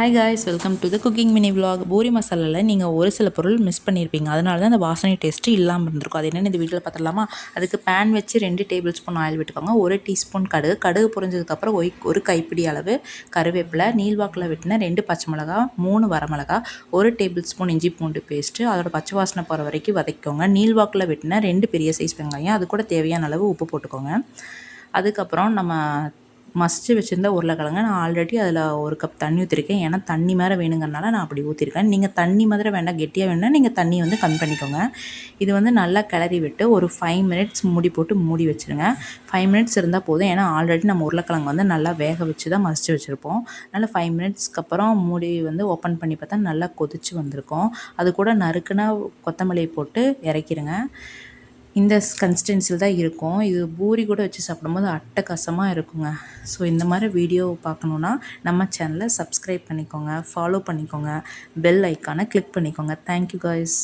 Hi guys, welcome to the cooking mini vlog. Puri மசாலாவில் நீங்கள் ஒரு சில பொருள் மிஸ் பண்ணியிருப்பீங்க. அதனால தான் அந்த வாசனை டேஸ்ட்டு இல்லாமல் இருந்திருக்கும். அது என்னென்னு இந்த வீடியோவில் பார்த்துடலாமா? அதுக்கு பேன் வச்சு 2 டேபிள் ஸ்பூன் ஆயில் விட்டுக்கோங்க. 1 டீஸ்பூன் கடுகு பொரிஞ்சதுக்கப்புறம் ஒரு கைப்பிடி அளவு கருவேப்பிலை, நீள்வாக்கில் வெட்டின 2 பச்சை மிளகா, 3 வரமிளகா, 1 டேபிள் ஸ்பூன் இஞ்சி பூண்டு பேஸ்ட்டு, அதோட பச்சை வாசனை போகிற வரைக்கும் வதக்கிக்கோங்க. நீள்வாக்கில் வெட்டின 2 பெரிய சைஸ் வெங்காயம், அது கூட தேவையான அளவு உப்பு போட்டுக்கோங்க. அதுக்கப்புறம் நம்ம மசிச்சு வச்சுருந்த உருளைக்கிழங்கு நான் ஆல்ரெடி அதில் 1 கப் தண்ணி ஊற்றிருக்கேன். ஏன்னா தண்ணி மாதிரி வேணுங்கிறனால நான் அப்படி ஊற்றிருக்கேன். நீங்கள் தண்ணி மாதிரி வேண்டாம், கெட்டியாக வேணும்னா நீங்கள் தண்ணி கம்மி பண்ணிக்கோங்க. இது நல்லா கிளறி விட்டு ஒரு 5 மினிட்ஸ் மூடி போட்டு மூடி வச்சுருங்க. 5 மினிட்ஸ் இருந்தால் போதும். ஏன்னா ஆல்ரெடி நம்ம உருளைக்கிழங்கு நல்லா வேக வச்சு தான் மசிச்சு வச்சுருப்போம். அதனால் 5 மினிட்ஸ்க்கு அப்புறம் மூடி ஓப்பன் பண்ணி பார்த்தா நல்லா கொதிச்சு வந்திருக்கும். அது கூட நறுக்குனா கொத்தமல்லியை போட்டு இறக்கிடுங்க. இந்த கன்சிஸ்டன்சியில் தான் இருக்கும். இது பூரி கூட வச்சு சாப்பிடும்போது அட்டகாசமாக இருக்குங்க. ஸோ இந்த மாதிரி வீடியோ பார்க்கணுன்னா நம்ம சேனலை சப்ஸ்கிரைப் பண்ணிக்கோங்க, ஃபாலோ பண்ணிக்கோங்க, பெல் ஐக்கானை கிளிக் பண்ணிக்கோங்க. Thank you guys.